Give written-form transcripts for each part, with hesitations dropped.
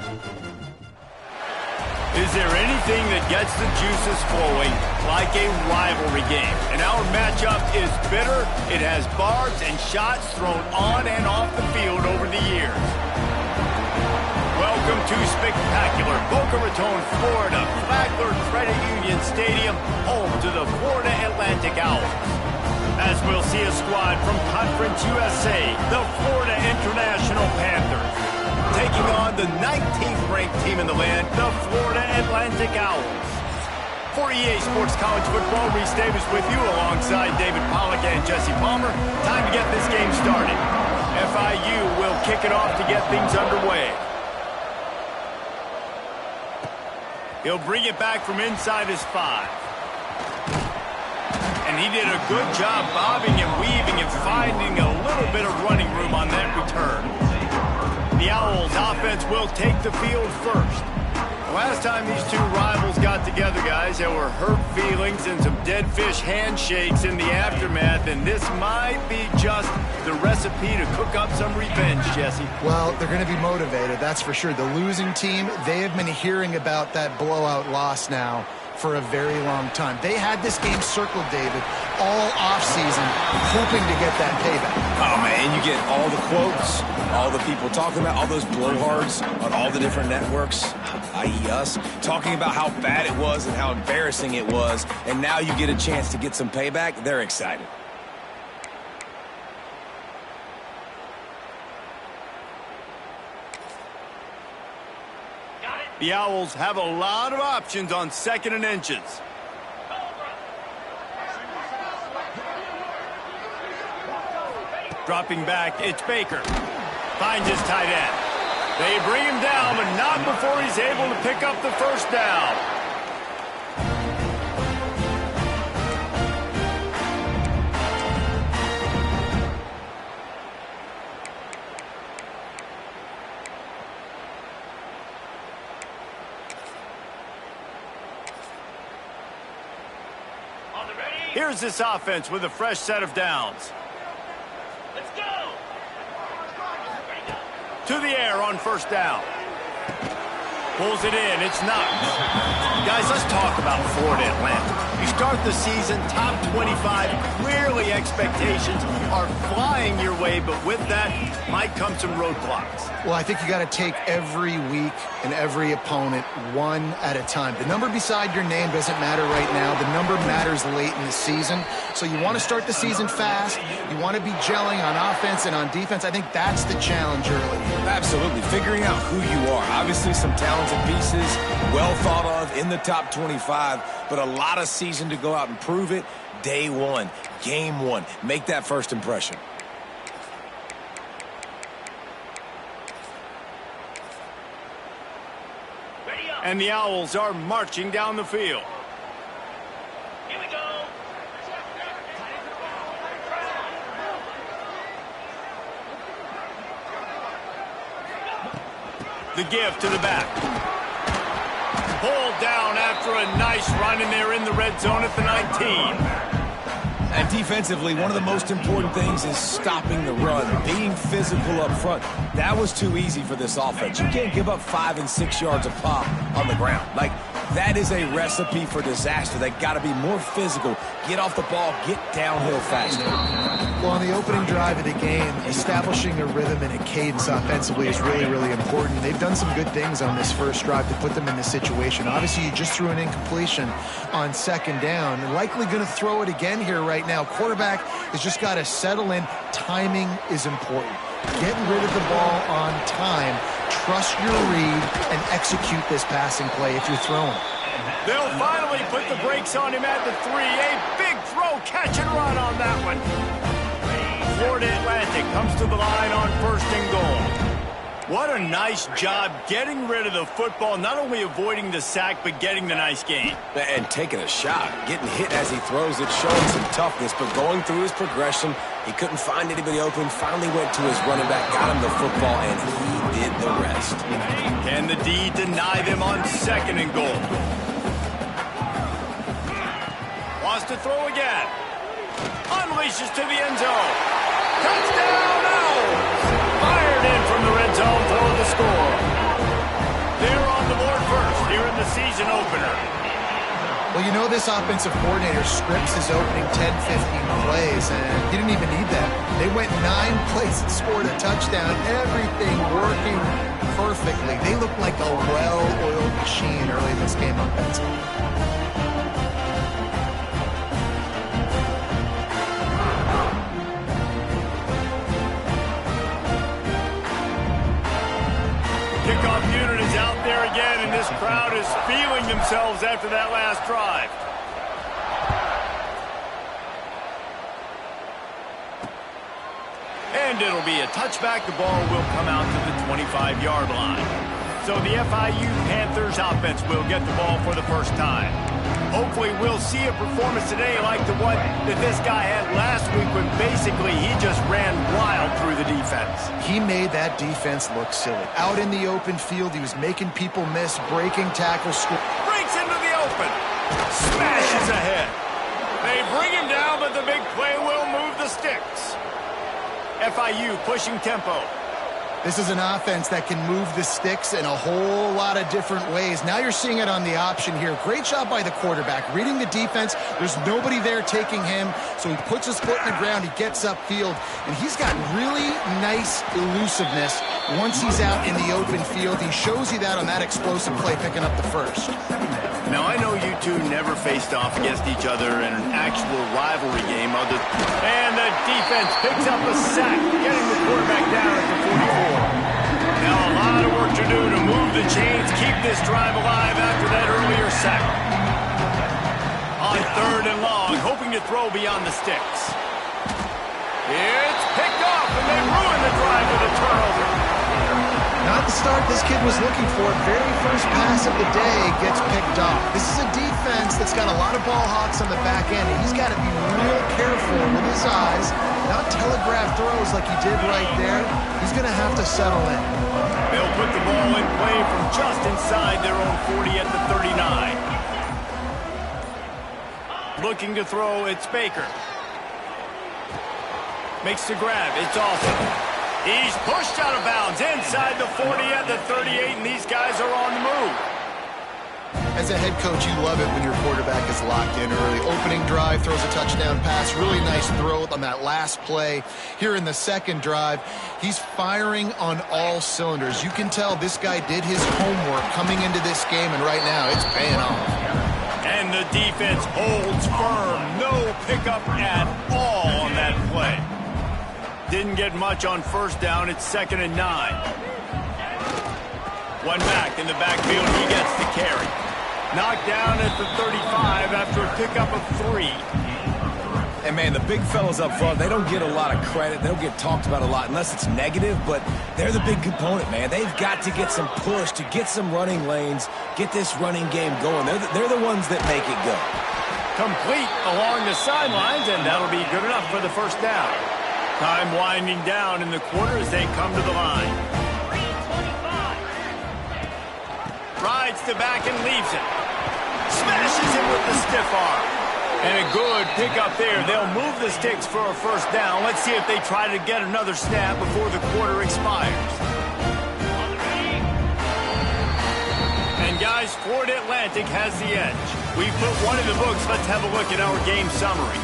Is there anything that gets the juices flowing like a rivalry game? And our matchup is bitter. It has barbs and shots thrown on and off the field over the years. Welcome to spectacular Boca Raton, Florida, Flagler Credit Union Stadium, home to the Florida Atlantic Owls. As we'll see a squad from Conference USA, the Florida International Panthers, taking on the 19th ranked team in the land, the Florida Atlantic Owls. For EA Sports College Football, Reese Davis with you alongside David Pollack and Jesse Palmer. Time to get this game started. FIU will kick it off to get things underway. He'll bring it back from inside his 5. And he did a good job bobbing and weaving and finding a little bit of running room on that return. The Owls offense will take the field first. The last time these two rivals got together, guys, there were hurt feelings and some dead fish handshakes in the aftermath, and this might be just the recipe to cook up some revenge, Jesse. Well, they're going to be motivated, that's for sure. The losing team, they have been hearing about that blowout loss now for a very long time. They had this game circled, David, all offseason, hoping to get that payback. Oh, man, you get all the quotes, all the people talking about, all those blowhards on all the different networks, i.e. us, talking about how bad it was and how embarrassing it was, and now you get a chance to get some payback. They're excited. The Owls have a lot of options on 2nd and inches. Dropping back, it's Baker. Finds his tight end. They bring him down, but not before he's able to pick up the first down. Here's this offense with a fresh set of downs. Let's go! To the air on first down. Pulls it in, it's Knox. Guys, let's talk about Florida Atlantic. You start the season top 25, clearly expectations are flying your way, but with that might come some roadblocks. Well, I think you got to take every week and every opponent one at a time. The number beside your name doesn't matter right now. The number matters late in the season. So you want to start the season fast. You want to be gelling on offense and on defense. I think that's the challenge early. Absolutely. Figuring out who you are. Obviously some talented pieces, well thought of in the top 25, but a lot of season to go out and prove it. Day one, game one. Make that first impression. And the Owls are marching down the field. Here we go. The give to the back. Pulled down after a nice run, and they're in the red zone at the 19. And defensively, one of the most important things is stopping the run, being physical up front. That was too easy for this offense. You can't give up 5 and 6 yards a pop on the ground. Like, that is a recipe for disaster. They got to be more physical, get off the ball, get downhill faster. Well, on the opening drive of the game, establishing a rhythm and a cadence offensively is really, really important. They've done some good things on this first drive to put them in this situation. Obviously, you just threw an incompletion on 2nd down. Likely going to throw it again here right now. Quarterback has just got to settle in. Timing is important. Getting rid of the ball on time. Trust your read and execute this passing play if you're throwing it. They'll finally put the brakes on him at the 3. A big throw, catch and run on that one. Florida Atlantic comes to the line on 1st and goal. What a nice job getting rid of the football, not only avoiding the sack, but getting the nice gain. And taking a shot, getting hit as he throws it, showing some toughness, but going through his progression, he couldn't find anybody open, finally went to his running back, got him the football, and he did the rest. Can the D deny them on 2nd and goal? Wants to throw again. Unleashes to the end zone. Touchdown, Owls! Fired in from the red zone, throwing the score. Well, you know this offensive coordinator scripts his opening 10, 15 plays, and he didn't even need that. They went 9 plays and scored a touchdown, everything working perfectly. They looked like a well-oiled machine early in this game offensively. Kickoff unit is out there again, and this crowd is feeling themselves after that last drive. And it'll be a touchback. The ball will come out to the 25-yard line. So the FIU Panthers offense will get the ball for the first time. Hopefully we'll see a performance today like the one that this guy had last week when basically he just ran wild through the defense. He made that defense look silly. Out in the open field, he was making people miss, breaking tackles. Breaks into the open. Smashes ahead. They bring him down, but the big play will move the sticks. FIU pushing tempo. This is an offense that can move the sticks in a whole lot of different ways. Now you're seeing it on the option here. Great job by the quarterback. Reading the defense, there's nobody there taking him, so he puts his foot in the ground, he gets upfield, and he's got really nice elusiveness once he's out in the open field. He shows you that on that explosive play, picking up the first. Now, I know you two never faced off against each other in an actual rivalry game. And the defense picks up a sack, getting the quarterback down at the 44. Now, a lot of work to do to move the chains, keep this drive alive after that earlier sack. On 3rd and long, hoping to throw beyond the sticks. It's picked off, and they ruin the drive with a turnover. Not the start this kid was looking for. Very first pass of the day gets picked off. This is a defense that's got a lot of ball hawks on the back end, and he's got to be real careful with his eyes, not telegraph throws like he did right there. He's going to have to settle in. They'll put the ball in play from just inside their own 40 at the 39. Looking to throw, it's Baker. Makes the grab, it's Austin. He's pushed out of bounds inside the 40 at the 38, and these guys are on the move. As a head coach, you love it when your quarterback is locked in early. Opening drive, throws a touchdown pass. Really nice throw on that last play. Here in the second drive, he's firing on all cylinders. You can tell this guy did his homework coming into this game, and right now it's paying off. And the defense holds firm. No pickup at all on that play. Didn't get much on first down. It's 2nd and 9. One back in the backfield. He gets the carry. Knocked down at the 35 after a pickup of 3. And, man, the big fellas up front, they don't get a lot of credit. They don't get talked about a lot unless it's negative, but they're the big component, man. They've got to get some push, to get some running lanes, get this running game going. They're the ones that make it go. Complete along the sidelines, and that'll be good enough for the first down. Time winding down in the quarter as they come to the line. Rides the back and leaves it. Smashes him with the stiff arm. And a good pickup there. They'll move the sticks for a first down. Let's see if they try to get another snap before the quarter expires. And guys, Florida Atlantic has the edge. We put one in the books. Let's have a look at our game summary.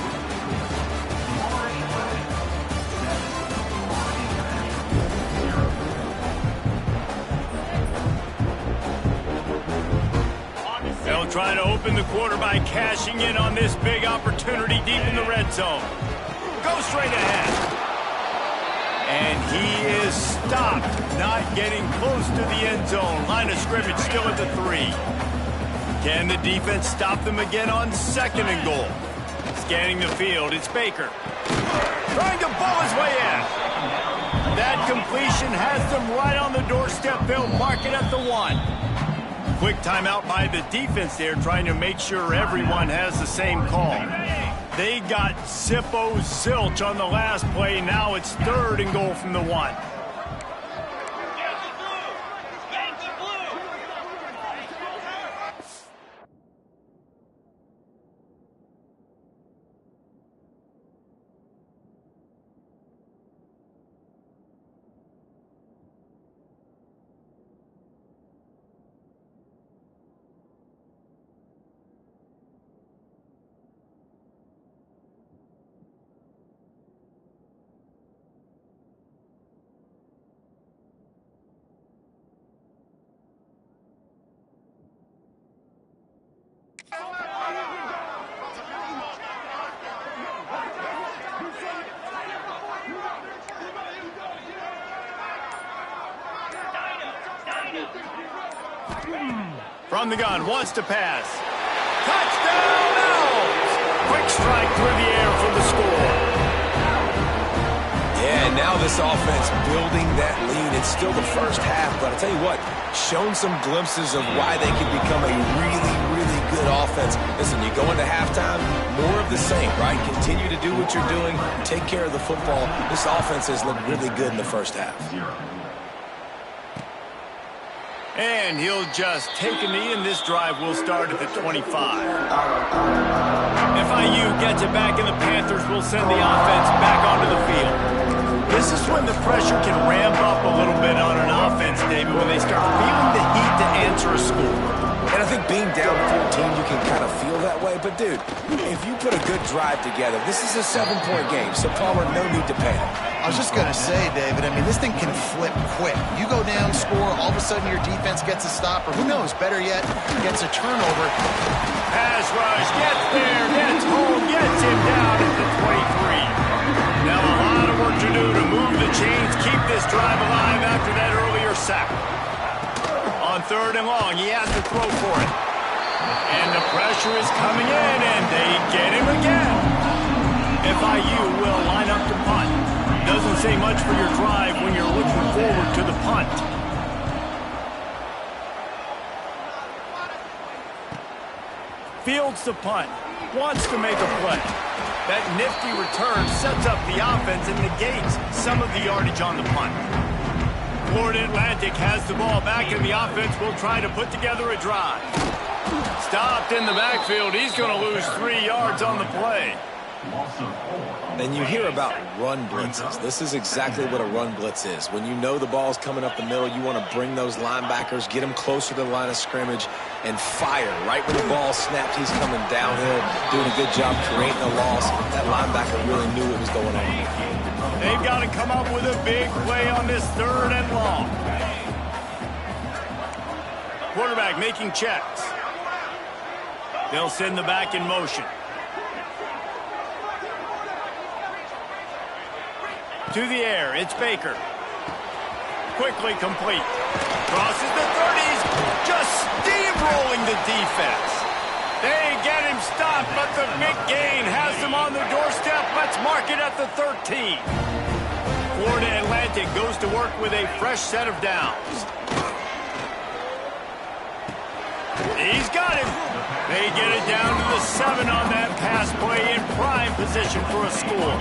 They'll try to open the quarter by cashing in on this big opportunity deep in the red zone. Go straight ahead. And he is stopped, not getting close to the end zone. Line of scrimmage still at the 3. Can the defense stop them again on 2nd and goal? Scanning the field, it's Baker. Trying to ball his way in. That completion has them right on the doorstep. They'll mark it at the 1. Quick timeout by the defense there, trying to make sure everyone has the same call. They got Zippo zilch on the last play. Now it's 3rd and goal from the 1. From the gun, wants to pass. Touchdown, Owls! Quick strike through the air for the score. Yeah, and now this offense building that lead. It's still the first half, but I'll tell you what, shown some glimpses of why they can become a really, really good offense. Listen, you go into halftime, more of the same, right? Continue to do what you're doing, take care of the football. This offense has looked really good in the first half. And he'll just take a knee, and this drive will start at the 25. FIU gets it back, and the Panthers will send the offense back onto the field. This is when the pressure can ramp up a little bit on an offense, David, when they start feeling the heat to answer a score. And I think being down 14, you can kind of feel that way. But, dude, if you put a good drive together, this is a 7-point game, so Palmer, no need to panic. I was just going to say, David, I mean, this thing can flip quick. You go down, score, all of a sudden your defense gets a stop, or who knows, better yet, gets a turnover. Pass rush, gets there, gets home, gets him down at the 23. Now a lot of work to do to move the chains, keep this drive alive after that earlier sack. On 3rd and long, he has to throw for it. And the pressure is coming in, and they get him again. FIU will line up to punt. Doesn't say much for your drive when you're looking forward to the punt. Fields the punt. Wants to make a play. That nifty return sets up the offense and negates some of the yardage on the punt. Florida Atlantic has the ball back, and the offense will try to put together a drive. Stopped in the backfield. He's going to lose 3 yards on the play. And you hear about run blitzes. This is exactly what a run blitz is. When you know the ball's coming up the middle, you want to bring those linebackers, get them closer to the line of scrimmage, and fire. Right when the ball snapped, he's coming downhill, doing a good job creating a loss. That linebacker really knew what was going on. They've got to come up with a big play on this 3rd and long. Quarterback making checks. They'll send the back in motion. To the air, it's Baker. Quickly complete. Crosses the 30s, just steamrolling the defense. They get him stopped, but the big gain has them on their doorstep. Let's mark it at the 13. Florida Atlantic goes to work with a fresh set of downs. He's got him. They get it down to the 7 on that pass play, in prime position for a score.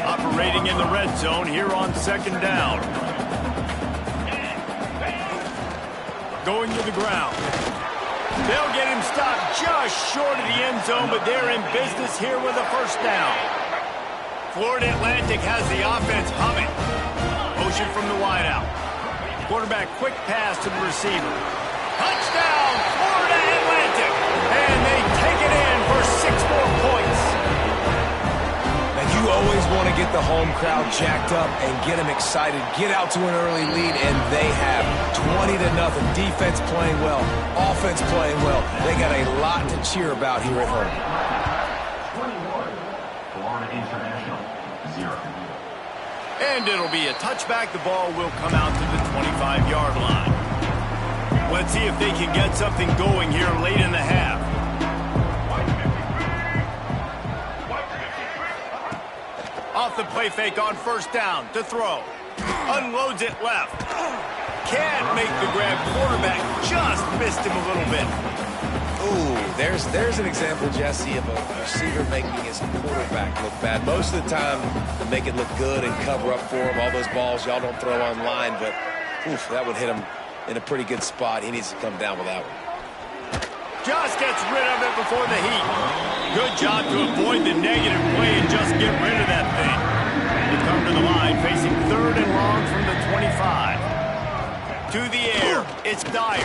Operating in the red zone here on 2nd down. Going to the ground. They'll get him stopped just short of the end zone, but they're in business here with a 1st down. Florida Atlantic has the offense humming. Motion from the wideout. Quarterback quick pass to the receiver. Touchdown, Florida Atlantic! And they take it in for 6 more points. You always want to get the home crowd jacked up and get them excited, get out to an early lead, and they have 20-0. Defense playing well, offense playing well. They got a lot to cheer about here at home. 21, Florida International, 0. And it'll be a touchback. The ball will come out to the 25-yard line. Let's see if they can get something going here late in the half. Off the play fake on 1st down to throw. Unloads it left. Can't make the grab. Quarterback just missed him a little bit. Ooh, there's an example, Jesse, of a receiver making his quarterback look bad. Most of the time, they make it look good and cover up for him. All those balls y'all don't throw online, but oof, that would hit him in a pretty good spot. He needs to come down with that one. Just gets rid of it before the heat. Good job to avoid the negative play and just get rid of that thing. They come to the line facing 3rd and long from the 25. To the air, it's Dyer.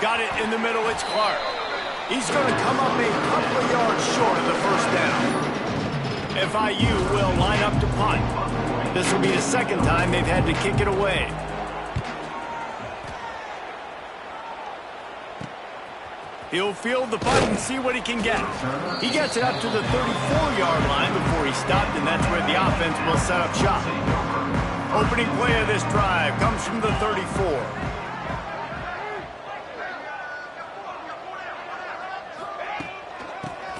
Got it in the middle, it's Clark. He's going to come up a couple of yards short of the 1st down. FIU will line up to punt. This will be the 2nd time they've had to kick it away. He'll field the punt and see what he can get. He gets it up to the 34-yard line before he stopped, and that's where the offense will set up shop. Opening play of this drive comes from the 34.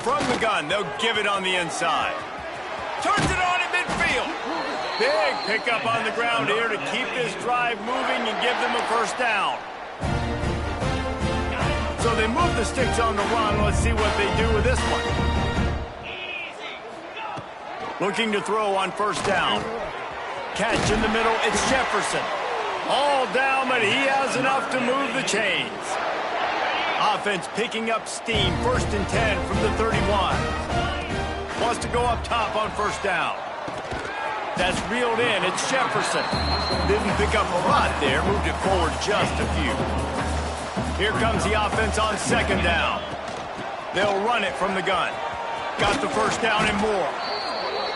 From the gun, they'll give it on the inside. Turns it on in midfield. Big pickup on the ground here to keep this drive moving and give them a first down. So they move the sticks on the run. Let's see what they do with this one. Looking to throw on first down. Catch in the middle, it's Jefferson. All down, but he has enough to move the chains. Offense picking up steam, 1st and 10 from the 31. Wants to go up top on first down. That's reeled in, it's Jefferson. Didn't pick up a lot there, moved it forward just a few. Here comes the offense on 2nd down. They'll run it from the gun. Got the first down and more.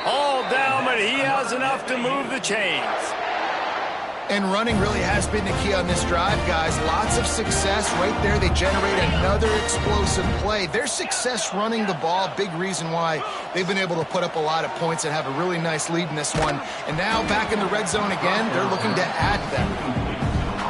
All down, but he has enough to move the chains. And running really has been the key on this drive, guys. Lots of success right there. They generate another explosive play. Their success running the ball, big reason why they've been able to put up a lot of points and have a really nice lead in this one. And now back in the red zone again, they're looking to add them.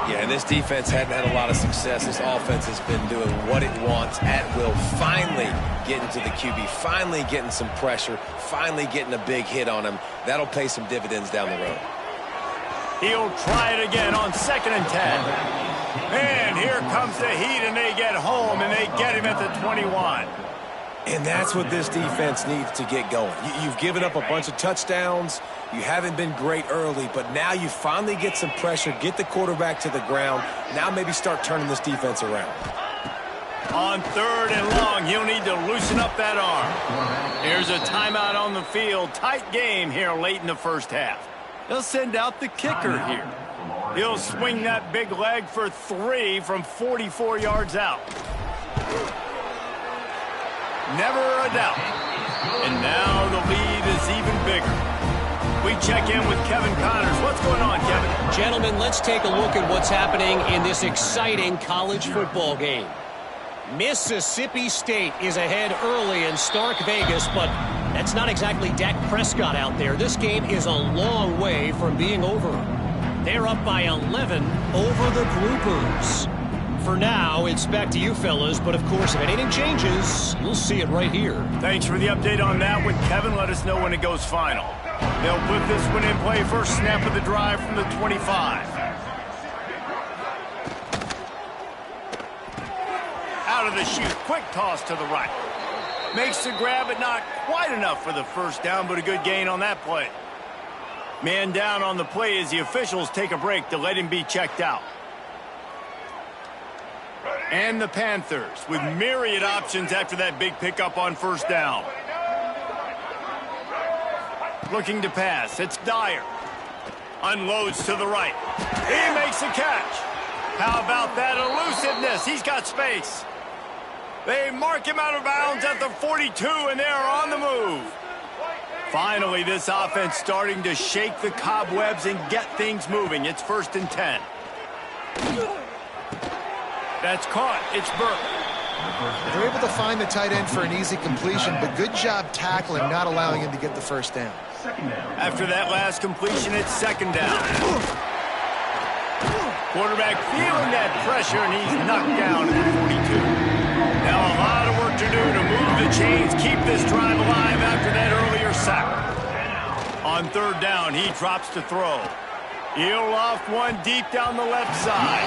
Yeah, and this defense hadn't had a lot of success. This offense has been doing what it wants at will. Finally getting to the QB, finally getting some pressure, finally getting a big hit on him. That'll pay some dividends down the road. He'll try it again on 2nd and 10. And here comes the heat, and they get home, and they get him at the 21. And that's what this defense needs to get going. You've given up a bunch of touchdowns. You haven't been great early, but now you finally get some pressure, get the quarterback to the ground. Now maybe start turning this defense around. On 3rd and long, he'll need to loosen up that arm. Here's a timeout on the field. Tight game here late in the first half. They'll send out the kicker here. He'll swing that big leg for 3 from 44 yards out. Never a doubt. And now the lead is even bigger. We check in with Kevin Connors. What's going on, Kevin? Gentlemen, let's take a look at what's happening in this exciting college football game. Mississippi State is ahead early in Stark Vegas, but that's not exactly Dak Prescott out there. This game is a long way from being over. They're up by 11 over the Groupers. For now, it's back to you fellas, but of course, if anything changes, you'll see it right here. Thanks for the update on that one, Kevin. Let us know when it goes final. They'll put this one in play. First snap of the drive from the 25. Out of the chute, quick toss to the right. Makes the grab, but not quite enough for the first down, but a good gain on that play. Man down on the play as the officials take a break to let him be checked out. And the Panthers with myriad options after that big pickup on first down. Looking to pass, it's Dyer. Unloads to the right. He makes the catch. How about that elusiveness? He's got space. They mark him out of bounds at the 42, and they're on the move. Finally, this offense starting to shake the cobwebs and get things moving. It's 1st and 10. That's caught. It's Burke. They're able to find the tight end for an easy completion, but good job tackling, not allowing him to get the first down. After that last completion, it's 2nd down. Quarterback feeling that pressure, and he's knocked down at the 42. Now a lot of work to do to move the chains, keep this drive alive after that earlier sack. On 3rd down, he drops to throw. He'll loft one deep down the left side.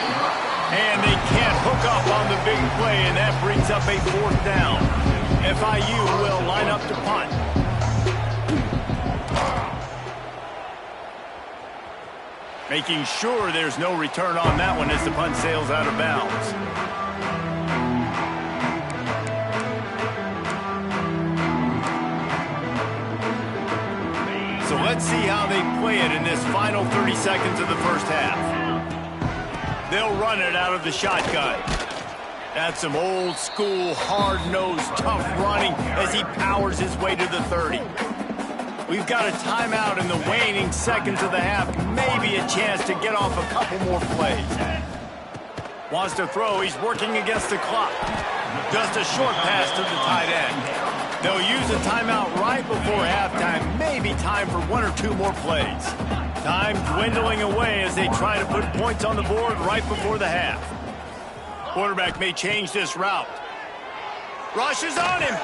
And they can't hook up on the big play, and that brings up a 4th down. FIU will line up to punt. Making sure there's no return on that one as the punt sails out of bounds. So let's see how they play it in this final 30 seconds of the first half. They'll run it out of the shotgun. That's some old school, hard-nosed, tough running as he powers his way to the 30. We've got a timeout in the waning seconds of the half. Maybe a chance to get off a couple more plays. Wants to throw. He's working against the clock. Just a short pass to the tight end. They'll use a timeout right before halftime. Maybe time for 1 or 2 more plays. Time dwindling away as they try to put points on the board right before the half. Quarterback may change this route. Rushes on him.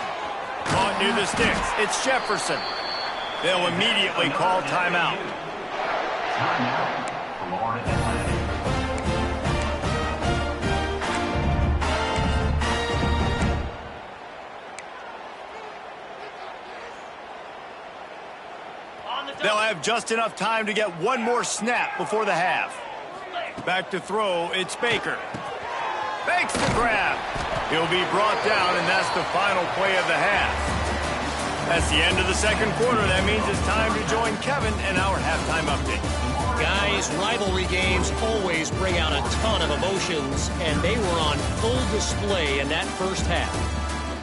Caught near the sticks. It's Jefferson. They'll immediately call timeout. Timeout. Florida Atlantic. They'll have just enough time to get one more snap before the half. Back to throw, it's Baker. Fakes the grab. He'll be brought down, and that's the final play of the half. That's the end of the second quarter. That means it's time to join Kevin and our halftime update. Guys, rivalry games always bring out a ton of emotions, and they were on full display in that first half.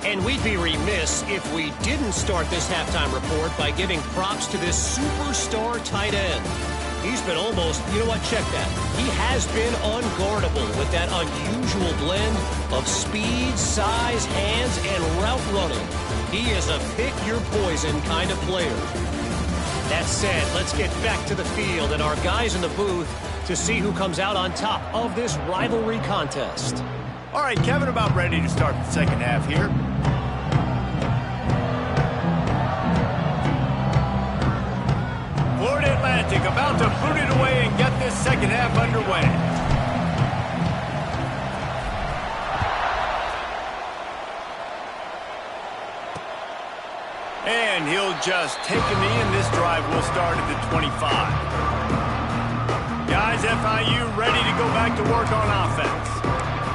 And we'd be remiss if we didn't start this halftime report by giving props to this superstar tight end. He's been almost, you know what, check that. He has been unguardable with that unusual blend of speed, size, hands, and route running. He is a pick-your-poison kind of player. That said, let's get back to the field and our guys in the booth to see who comes out on top of this rivalry contest. All right, Kevin, about ready to start the second half here. Florida Atlantic about to boot it away and get this second half underway. And he'll just take a knee, and this drive will start at the 25. Guys, FIU ready to go back to work on offense.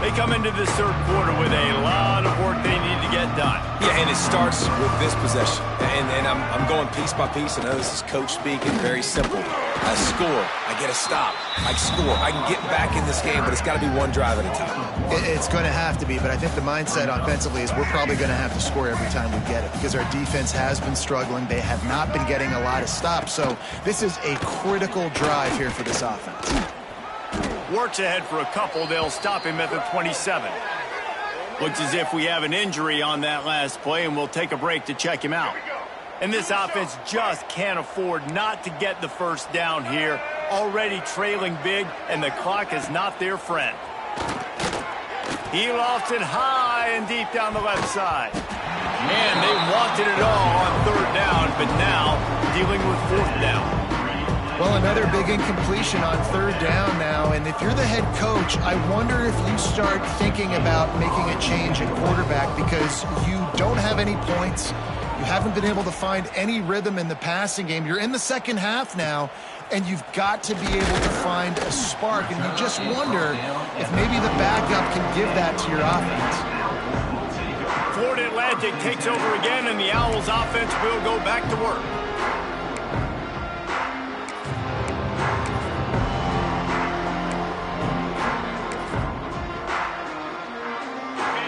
They come into this third quarter with a lot of work they need to get done. Yeah, and it starts with this possession. And I'm going piece by piece. I know this is coach speaking, very simple. I score, I get a stop, I score. I can get back in this game, but it's got to be one drive at a time. It's going to have to be, but I think the mindset offensively is we're probably going to have to score every time we get it because our defense has been struggling. They have not been getting a lot of stops, so this is a critical drive here for this offense. Works ahead for a couple. They'll stop him at the 27. Looks as if we have an injury on that last play, and we'll take a break to check him out. And this offense just can't afford not to get the first down here. Already trailing big, and the clock is not their friend. He lofts it high and deep down the left side. And they wanted it all on third down, but now dealing with fourth down. Well, another big incompletion on third down now, and if you're the head coach, I wonder if you start thinking about making a change at quarterback because you don't have any points. You haven't been able to find any rhythm in the passing game. You're in the second half now, and you've got to be able to find a spark, and you just wonder if maybe the backup can give that to your offense. Florida Atlantic takes over again, and the Owls offense will go back to work.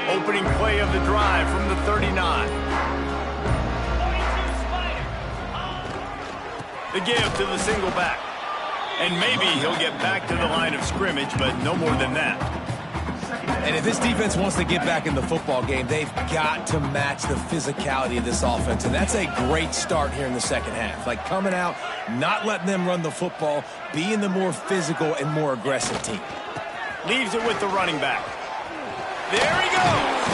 Opening play of the drive from the 39. The give to the single back. And maybe he'll get back to the line of scrimmage, but no more than that. And if this defense wants to get back in the football game, they've got to match the physicality of this offense. And that's a great start here in the second half. Like coming out, not letting them run the football, being the more physical and more aggressive team. Leaves it with the running back. There he goes.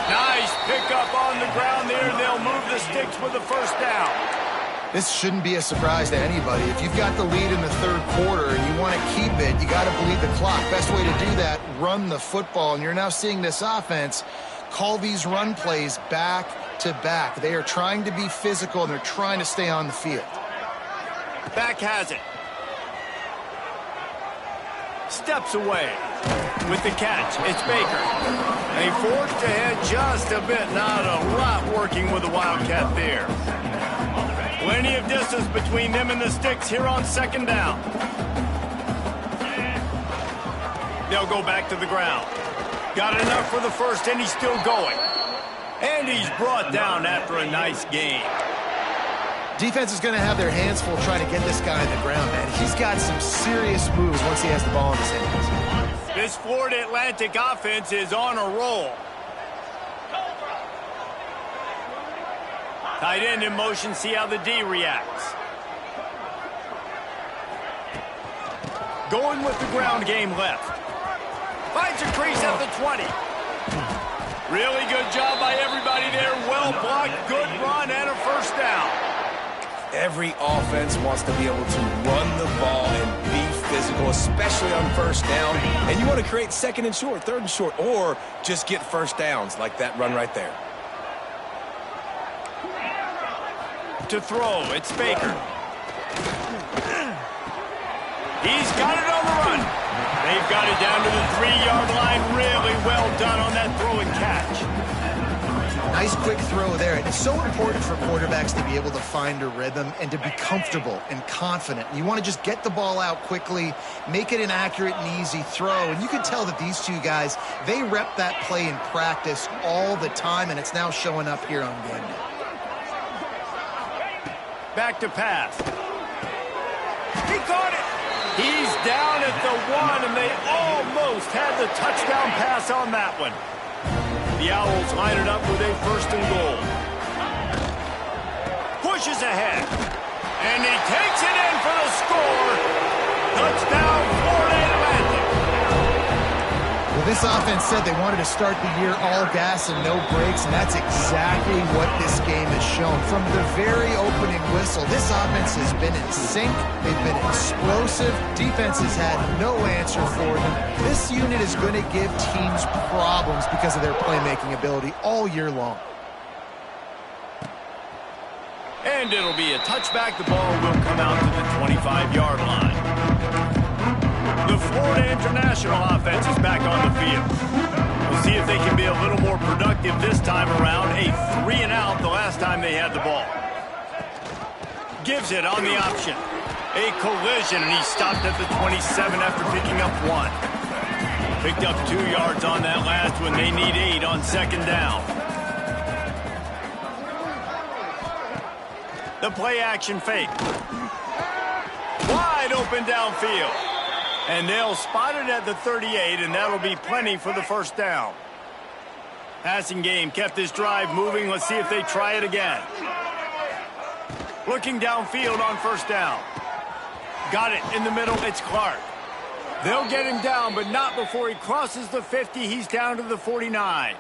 Nice pickup on the ground there. They'll move the sticks with the first down. This shouldn't be a surprise to anybody. If you've got the lead in the third quarter and you want to keep it, you got to bleed the clock. Best way to do that, run the football. And you're now seeing this offense call these run plays back to back. They are trying to be physical, and they're trying to stay on the field. Back has it. Steps away with the catch. It's Baker. They forged ahead just a bit. Not a lot working with the Wildcat there. Plenty of distance between them and the sticks here on second down. They'll go back to the ground. Got enough for the first, and he's still going. And he's brought down after a nice gain. Defense is going to have their hands full trying to get this guy on the ground, man. He's got some serious moves once he has the ball in his hands. This Florida Atlantic offense is on a roll. Tight end in motion, see how the D reacts. going with the ground game left. Finds a crease at the 20. Really good job by everybody there. Well blocked, good run, and a first down. Every offense wants to be able to run the ball and be physical, especially on first down. And you want to create second and short, third and short, or just get first downs like that run right there. To throw, it's Baker. He's got it on the run. They've got it down to the 3-yard line. Really well done on that throw and catch. Nice quick throw there. It's so important for quarterbacks to be able to find a rhythm and to be comfortable and confident. You want to just get the ball out quickly, make it an accurate and easy throw. And you can tell that these two guys, they rep that play in practice all the time, and it's now showing up here on game day. Back to pass. He caught it. He's down at the 1, and they almost had the touchdown pass on that one. The Owls line it up with a first and goal. Pushes ahead. And he takes it in for the score. Touchdown, Florida Atlantic. Well, this offense said they wanted to start the year all gas and no brakes, and that's exactly what this game has shown. From the very opening whistle, this offense has been in sync. They've been explosive. Defense has had no answer for them. This unit is going to give teams problems because of their playmaking ability all year long. And it'll be a touchback. The ball will come out to the 25-yard line. The Florida International offense is back on the field. We'll see if they can be a little more productive this time around. A 3-and-out the last time they had the ball. Gives it on the option. A collision, and he stopped at the 27 after picking up 1. Picked up 2 yards on that last one. They need 8 on second down. The play action fake. Wide open downfield. And they'll spot it at the 38, and that'll be plenty for the first down. Passing game kept this drive moving. Let's see if they try it again. Looking downfield on first down. Got it in the middle. It's Clark. They'll get him down, but not before he crosses the 50. He's down to the 49.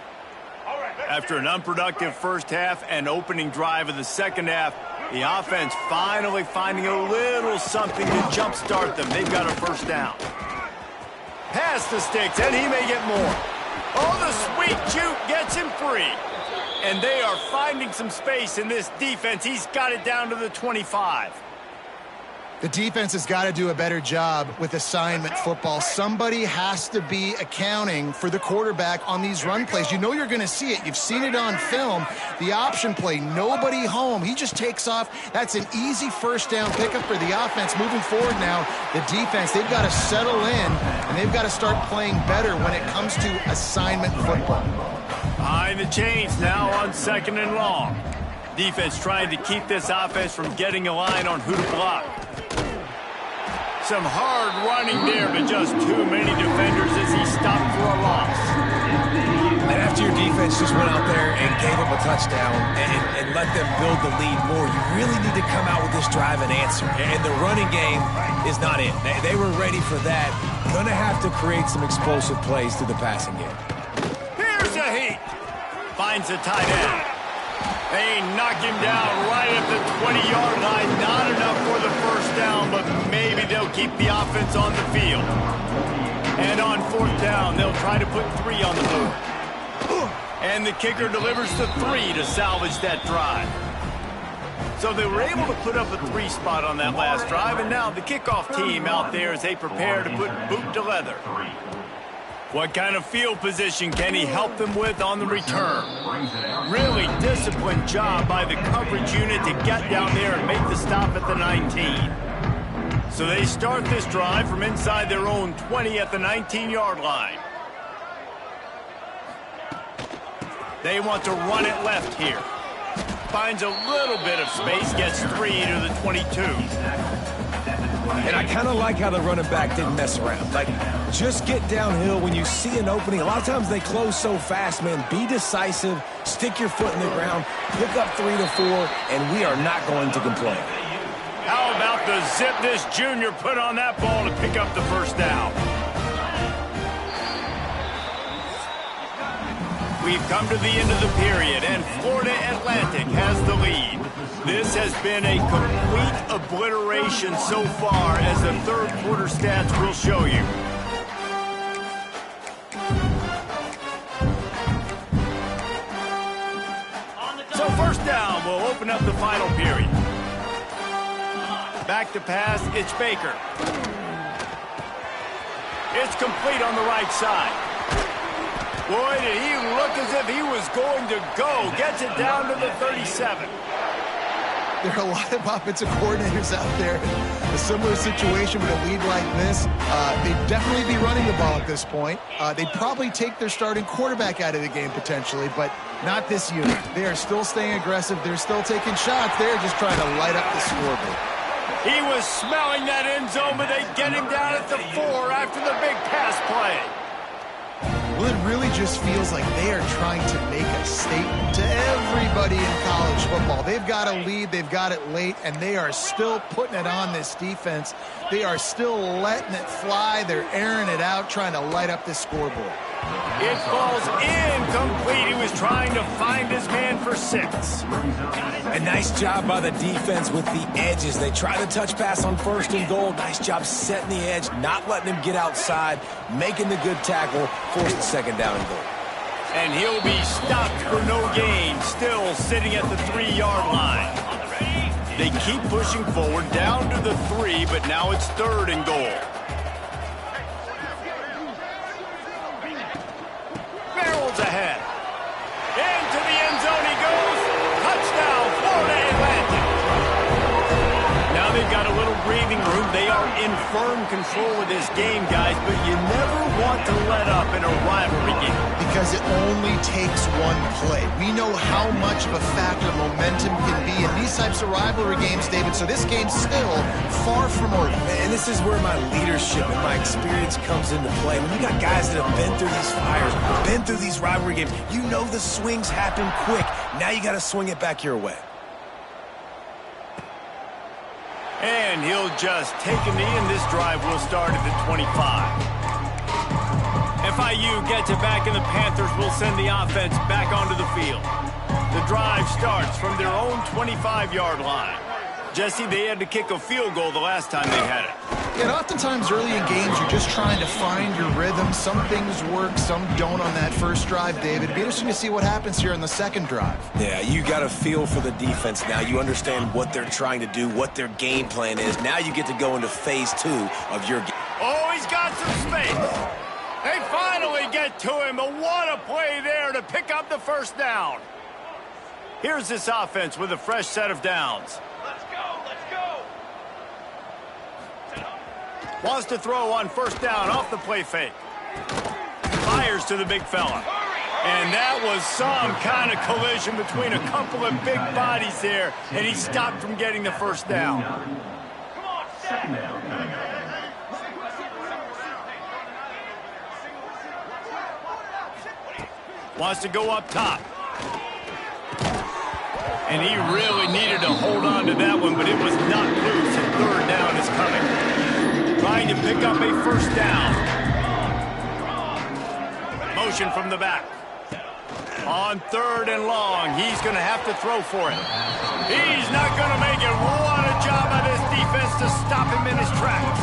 After an unproductive first half and opening drive of the second half, the offense finally finding a little something to jumpstart them. They've got a first down. Pass the sticks, and he may get more. Oh, the sweet juke gets him free. And they are finding some space in this defense. He's got it down to the 25. The defense has got to do a better job with assignment football. Somebody has to be accounting for the quarterback on these run plays. You know you're going to see it. You've seen it on film. The option play, nobody home. He just takes off. That's an easy first down pickup for the offense. Moving forward now, the defense, they've got to settle in, and they've got to start playing better when it comes to assignment football. Behind the chains now on second and long. Defense trying to keep this offense from getting a line on who to block. Some hard running there, but just too many defenders as he stopped for a loss. And after your defense just went out there and gave up a touchdown and let them build the lead more, you really need to come out with this drive and answer. And the running game is not it. They were ready for that. Going to have to create some explosive plays through the passing game. Here's a heat. Finds a tight end. They knock him down right at the 20-yard line. Not enough for the first down, but maybe they'll keep the offense on the field. And on fourth down, they'll try to put 3 on the board. And the kicker delivers the 3 to salvage that drive. So they were able to put up a 3 spot on that last drive, and now the kickoff team out there as they prepare to put boot to leather. What kind of field position can he help them with on the return? Really disciplined job by the coverage unit to get down there and make the stop at the 19. So they start this drive from inside their own 20 at the 19-yard line. They want to run it left here. Finds a little bit of space, gets 3 to the 22. And I kind of like how the running back didn't mess around. Like, just get downhill when you see an opening. A lot of times they close so fast, man. Be decisive, stick your foot in the ground, pick up 3 to 4, and we are not going to complain. How about the zip this junior put on that ball to pick up the first down. We've come to the end of the period, and Florida Atlantic has the lead. This has been a complete obliteration so far, as the third quarter stats will show you. So first down will open up the final period. Back to pass, it's Baker. It's complete on the right side. Boy, did he look as if he was going to go. Gets it down to the 37. There are a lot of offensive coordinators out there. A similar situation with a lead like this. They'd definitely be running the ball at this point. They'd probably take their starting quarterback out of the game potentially, but not this unit. They are still staying aggressive. They're still taking shots. They're just trying to light up the scoreboard. He was smelling that end zone, but they get him down at the 4 after the big pass play. Well, it really just feels like they are trying to make a statement to everybody in college football. They've got a lead, they've got it late, and they are still putting it on this defense. They are still letting it fly. They're airing it out, trying to light up this scoreboard. It falls incomplete. He was trying to find his man for 6. A nice job by the defense with the edges. They try the touch pass on 1st and goal. Nice job setting the edge, not letting him get outside, making the good tackle, force the second down and goal. And he'll be stopped for no gain, still sitting at the 3-yard line. They keep pushing forward down to the 3, but now it's 3rd and goal. Barrels ahead. Into the end zone he goes. Touchdown, Florida Atlantic. Now they've got a little breathing room. They are in firm control of this game, guys, but you never want to let up in a rivalry game. Because it only takes one play. We know how much of a factor momentum can be in these types of rivalry games, David, so this game's still far from over. And this is where my leadership and my experience comes into play. When you got guys that have been through these fires, been through these rivalry games, you know the swings happen quick. Now you got to swing it back your way. And he'll just take a knee, and this drive will start at the 25. FIU gets it back, and the Panthers will send the offense back onto the field. The drive starts from their own 25-yard line. Jesse, they had to kick a field goal the last time they had it. And oftentimes early in games, you're just trying to find your rhythm. Some things work, some don't on that first drive, David. It'd be interesting to see what happens here on the second drive. Yeah, you got a feel for the defense now. You understand what they're trying to do, what their game plan is. Now you get to go into phase 2 of your game. Oh, he's got some space. They finally get to him, but what a play there to pick up the first down. Here's this offense with a fresh set of downs. Let's go, let's go. Wants to throw on first down off the play fake. Fires to the big fella. And that was some kind of collision between a couple of big bodies there, and he stopped from getting the first down. Come on, Second down. Wants to go up top. And he really needed to hold on to that one, but it was not loose, and third down is coming. Trying to pick up a first down. Motion from the back. On 3rd and long, he's going to have to throw for it. He's not going to make it. What a job by this defense to stop him in his tracks.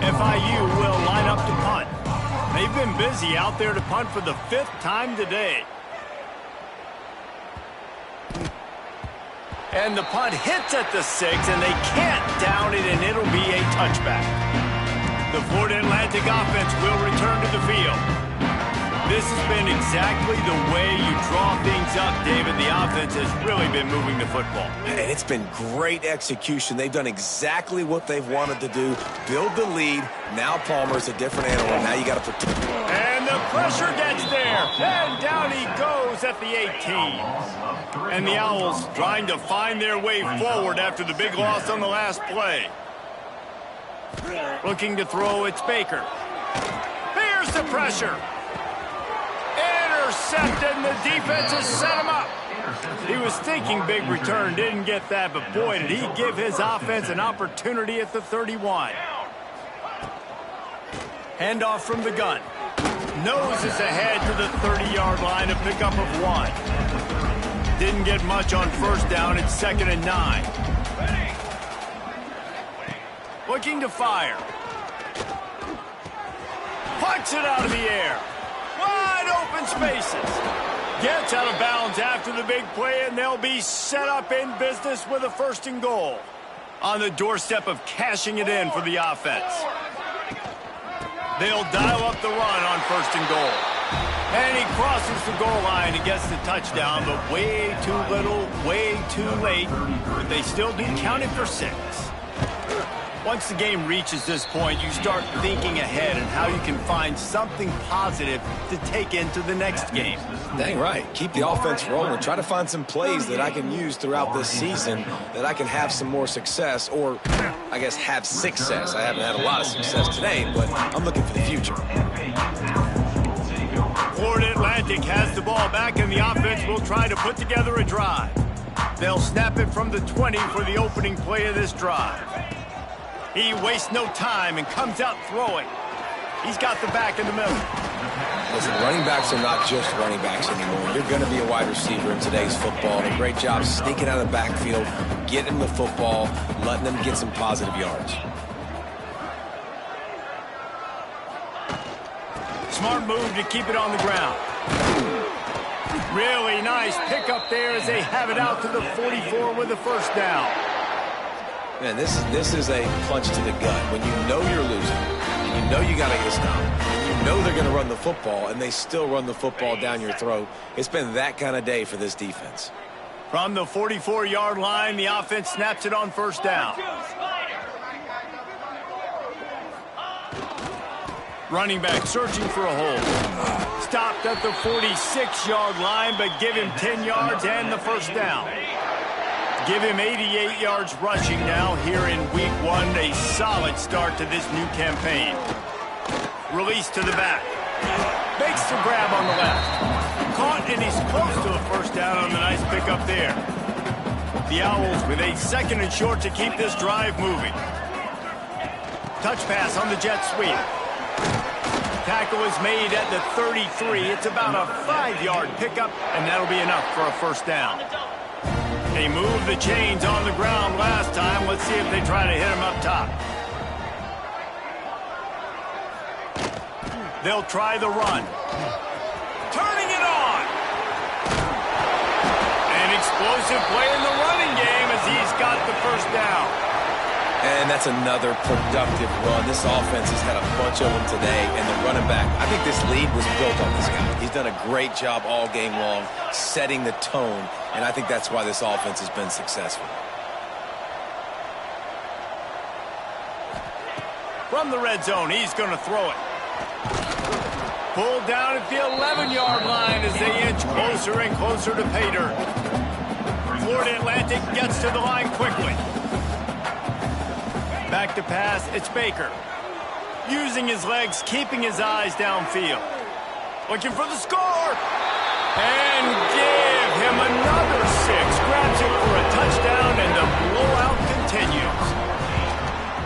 FIU will line up to punt. They've been busy out there to punt for the 5th time today. And the punt hits at the 6, and they can't down it, and it'll be a touchback. The Florida Atlantic offense will return to the field. This has been exactly the way you draw things up, David. The offense has really been moving the football. And it's been great execution. They've done exactly what they've wanted to do. Build the lead. Now Palmer's a different animal. Now you got to protect. And the pressure gets there. And down he goes at the 18. And the Owls trying to find their way forward after the big loss on the last play. Looking to throw, it's Baker. Here's the pressure. Intercepted, and the defense has set him up. He was thinking big return, didn't get that, but boy, did he give his offense an opportunity at the 31. Handoff from the gun. Noses ahead to the 30-yard line, a pickup of 1. Didn't get much on first down. It's 2nd and 9. Looking to fire. Pucks it out of the air. Wide open spaces. Gets out of bounds after the big play, and they'll be set up in business with a 1st and goal. On the doorstep of cashing it in for the offense. They'll dial up the run on 1st and goal. And he crosses the goal line and gets the touchdown, but way too little, way too late. But they still do count it for 6. Once the game reaches this point, you start thinking ahead and how you can find something positive to take into the next game. Dang right. Keep the offense rolling. Try to find some plays that I can use throughout this season that I can have some more success, or I guess have success. I haven't had a lot of success today, but I'm looking for the future. Florida Atlantic has the ball back, and the offense will try to put together a drive. They'll snap it from the 20 for the opening play of this drive. He wastes no time and comes out throwing. He's got the back in the middle. Listen, running backs are not just running backs anymore. You're going to be a wide receiver in today's football. And a great job sneaking out of the backfield, getting the football, letting them get some positive yards. Smart move to keep it on the ground. Really nice pickup there as they have it out to the 44 with the 1st down. Man, this is a punch to the gut. When you know you're losing, and you know you got to get a stop, and you know they're going to run the football, and they still run the football down your throat. It's been that kind of day for this defense. From the 44-yard line, the offense snaps it on 1st down. Running back searching for a hole. Stopped at the 46-yard line, but give him 10 yards and the 1st down. Give him 88 yards rushing now here in week 1. A solid start to this new campaign. Release to the back. Makes the grab on the left. Caught, and he's close to a 1st down on the nice pickup there. The Owls with a 2nd and short to keep this drive moving. Touch pass on the jet sweep. Tackle is made at the 33. It's about a 5-yard pickup, and that'll be enough for a 1st down. They moved the chains on the ground last time. Let's see if they try to hit him up top. They'll try the run. Turning it on. An explosive play in the running game as he's got the 1st down. And that's another productive run. This offense has had a bunch of them today, and the running back, I think this lead was built on this guy. He's done a great job all game long, setting the tone, and I think that's why this offense has been successful. From the red zone, he's going to throw it. Pulled down at the 11-yard line as they inch closer and closer to pay dirt. Florida Atlantic gets to the line quickly. Back to pass, it's Baker. Using his legs, keeping his eyes downfield. Looking for the score. And give him another 6. Grabs it for a touchdown, and the blowout continues.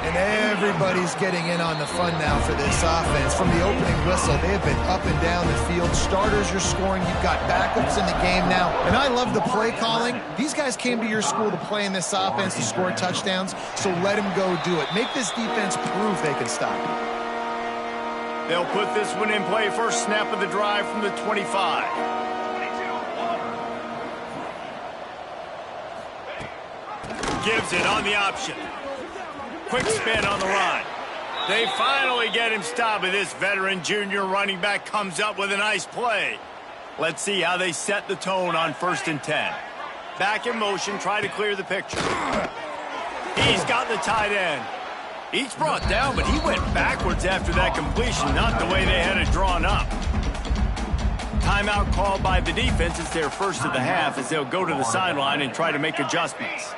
And everybody's getting in on the fun now for this offense. From the opening whistle, they have been up and down the field. Starters are scoring. You've got backups in the game now. And I love the play calling. These guys came to your school to play in this offense to score touchdowns, so let them go do it. Make this defense prove they can stop it. They'll put this one in play. First snap of the drive from the 25. Gives it on the option. Quick spin on the run. They finally get him stopped, but this veteran junior running back comes up with a nice play. Let's see how they set the tone on 1st and 10. Back in motion, try to clear the picture. He's got the tight end. Each brought down, but he went backwards after that completion, not the way they had it drawn up. Timeout called by the defense. It's their first of the half as they'll go to the sideline and try to make adjustments.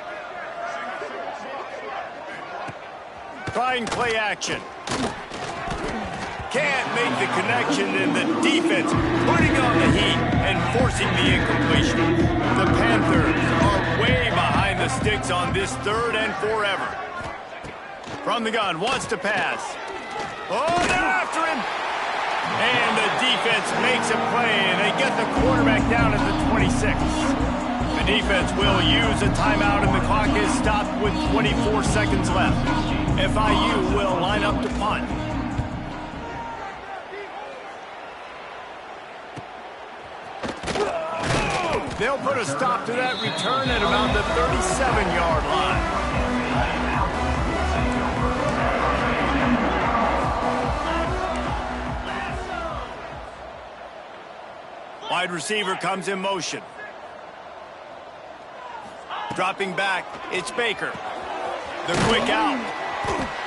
Trying play action. can't make the connection, and the defense putting on the heat and forcing the incompletion. The Panthers are way behind the sticks on this 3rd and forever. From the gun, wants to pass. Oh, they're after him! And the defense makes a play, and they get the quarterback down at the 26. The defense will use a timeout, and the clock is stopped with 24 seconds left. FIU will line up to punt. They'll put a stop to that return at about the 37-yard line. Wide receiver comes in motion. Dropping back, it's Baker. The quick out.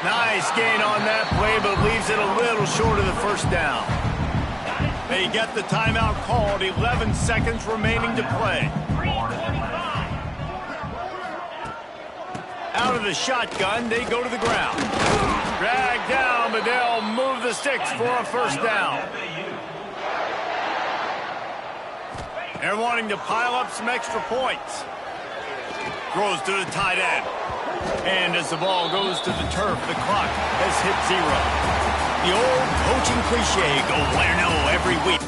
Nice gain on that play, but leaves it a little short of the first down. They get the timeout called, 11 seconds remaining to play. Out of the shotgun, they go to the ground. Dragged down, but they'll move the sticks for a first down. They're wanting to pile up some extra points. Throws to the tight end. And as the ball goes to the turf, the clock has hit 0. The old coaching cliche, go win or no every week.